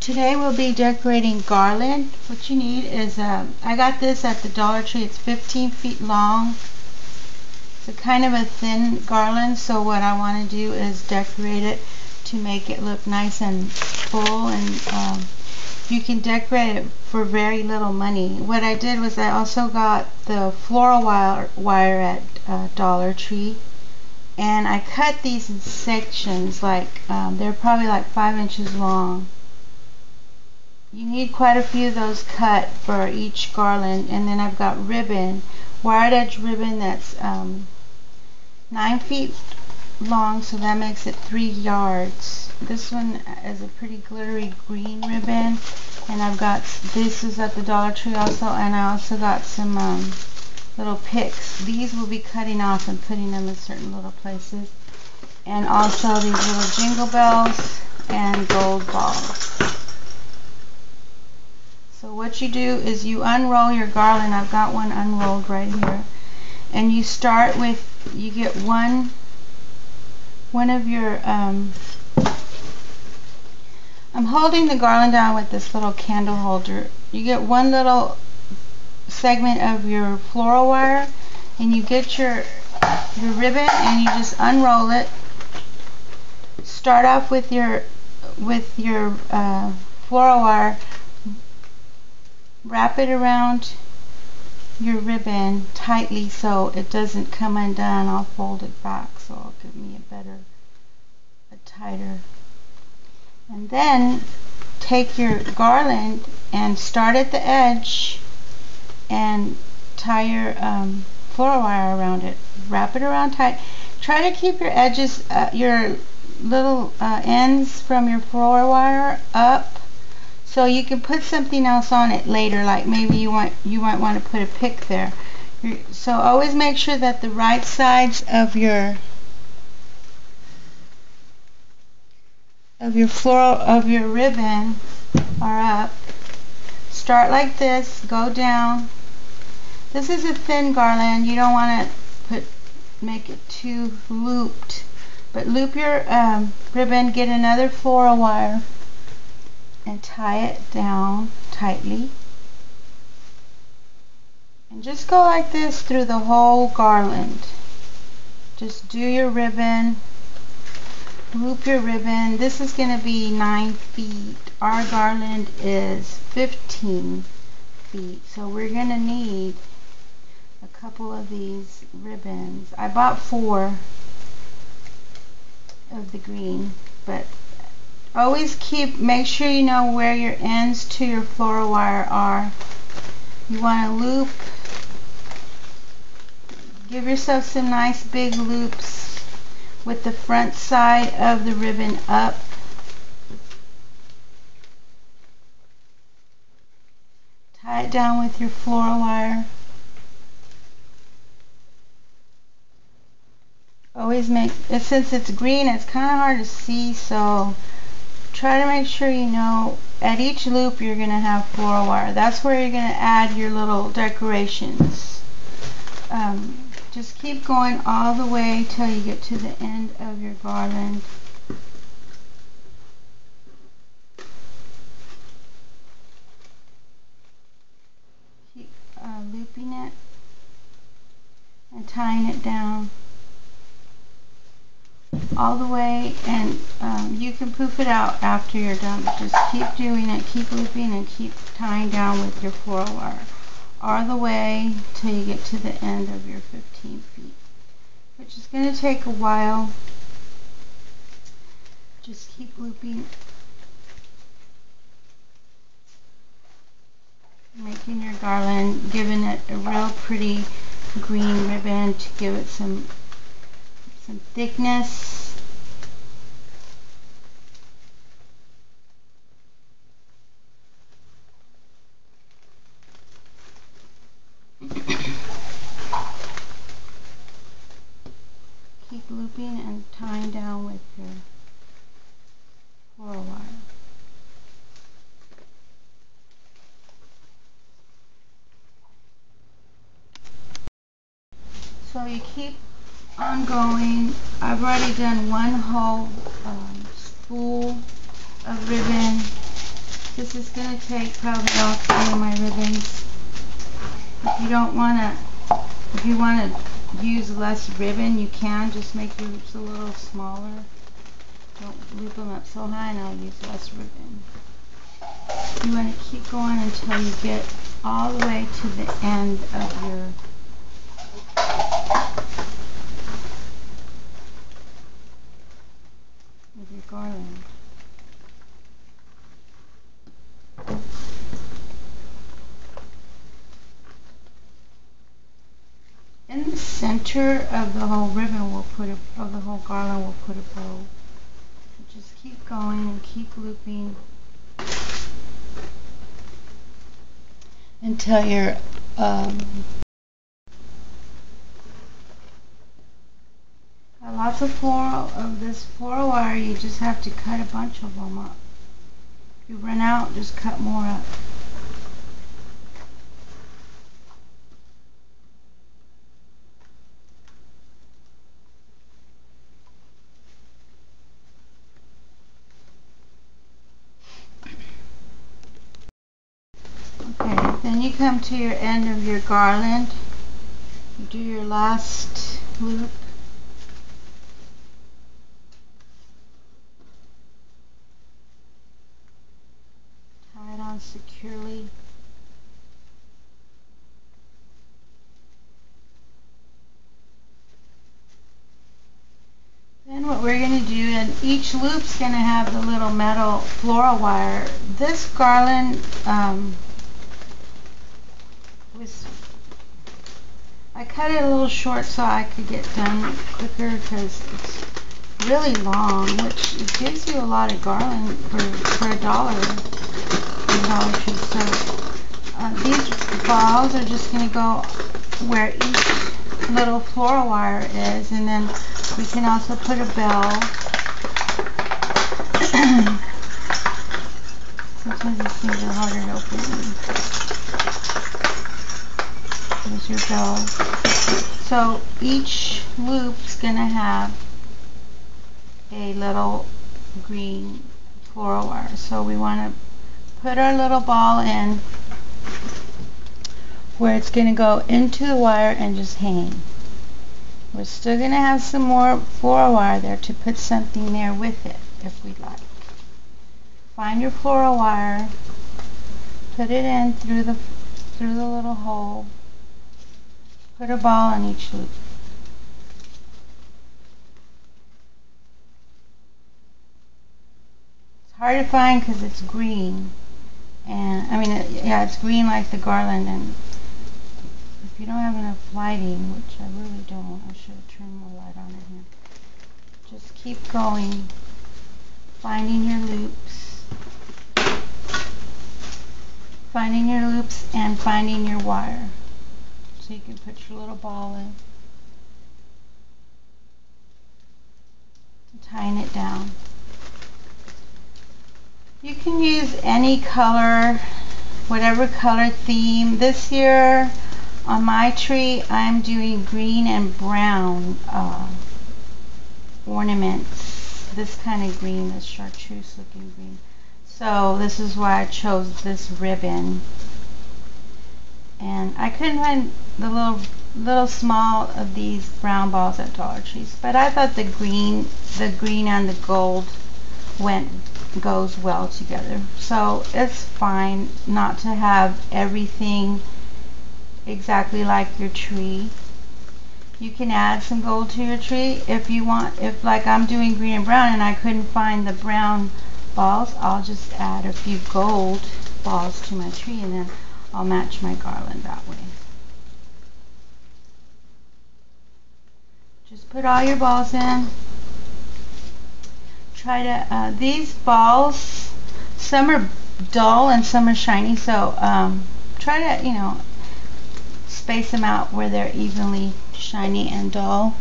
Today we'll be decorating garland. What you need is, I got this at the Dollar Tree. It's 15 feet long. It's a kind of a thin garland, so what I want to do is decorate it to make it look nice and full, and you can decorate it for very little money. What I did was I also got the floral wire at Dollar Tree, and I cut these in sections, like they're probably like 5 inches long. You need quite a few of those cut for each garland. And then I've got ribbon, wired edge ribbon that's 9 feet long, so that makes it 3 yards. This one is a pretty glittery green ribbon, and I've got, this is at the Dollar Tree also, and I also got some little picks. These will be cutting off and putting them in certain little places. And also these little jingle bells and gold balls. So what you do is you unroll your garland. I've got one unrolled right here. And you start with, you get one of your, I'm holding the garland down with this little candle holder. You get one little segment of your floral wire, and you get your ribbon, and you just unroll it. Start off with your floral wire. Wrap it around your ribbon tightly so it doesn't come undone. I'll fold it back so it'll give me a tighter. And then take your garland and start at the edge and tie your floral wire around it. Wrap it around tight. Try to keep your edges, your little ends from your floral wire up, so you can put something else on it later, like maybe you might want to put a pick there. So always make sure that the right sides of your ribbon are up. Start like this, go down. This is a thin garland. You don't want to make it too looped, but loop your ribbon. Get another floral wire and tie it down tightly, and just go like this through the whole garland. Just do your ribbon, loop your ribbon. This is going to be 9 feet. Our garland is 15 feet, so we're going to need a couple of these ribbons. I bought 4 of the green, but always make sure you know where your ends to your floral wire are. You want to loop, give yourself some nice big loops with the front side of the ribbon up. Tie it down with your floral wire. Always make, since it's green, it's kind of hard to see, so try to make sure you know at each loop you're going to have floral wire. That's where you're going to add your little decorations. Just keep going all the way till you get to the end of your garland. Keep looping it and tying it down all the way, and you can poof it out after you're done. Just keep doing it, keep looping, and keep tying down with your floral wire all the way till you get to the end of your 15 feet, which is going to take a while. Just keep looping, making your garland, giving it a real pretty green ribbon to give it some thickness. Keep looping and tying down with your floral wire. So you keep on going. I've already done one whole spool of ribbon. This is going to take probably all 3 of my ribbons. If you don't want to, if you want to use less ribbon, you can just make your loops a little smaller. Don't loop them up so high, and I'll use less ribbon. You want to keep going until you get all the way to the end of your garland. In the center of the whole ribbon, of the whole garland, we'll put a bow. Just keep going and keep looping until you're lots of this floral wire. You just have to cut a bunch of them up. If you run out, just cut more up. Okay, then you come to your end of your garland. You do your last loop. Tie it on securely. Then what we're going to do, and each loop's going to have the little metal floral wire. This garland I cut it a little short so I could get done quicker because it's really long, which it gives you a lot of garland for $1 in Dollar Tree. So these balls are just going to go where each little floral wire is, and then we can also put a bell. Sometimes these things are harder to open. There's your bell. So each loop's going to have a little green floral wire. So we want to put our little ball in where it's going to go into the wire and just hang. We're still going to have some more floral wire there to put something there with it if we'd like. Find your floral wire, put it in through the little hole, put a ball on each loop. It's hard to find because it's green, and I mean, yeah, it's green like the garland, and if you don't have enough lighting, which I really don't, I should have turned more light on it here. Just keep going, finding your loops, and finding your wire. So you can put your little ball in, and tying it down. You can use any color, whatever color theme. This year on my tree I'm doing green and brown ornaments. This kind of green, this chartreuse looking green. So this is why I chose this ribbon. And I couldn't find the little small of these brown balls at Dollar Trees, but I thought the green and the gold goes well together. So it's fine not to have everything exactly like your tree. You can add some gold to your tree if you want. If like I'm doing green and brown and I couldn't find the brown balls, I'll just add a few gold balls to my tree, and then I'll match my garland that way. Just put all your balls in. Try to, these balls, some are dull and some are shiny, so try to, space them out where they're evenly shiny and dull.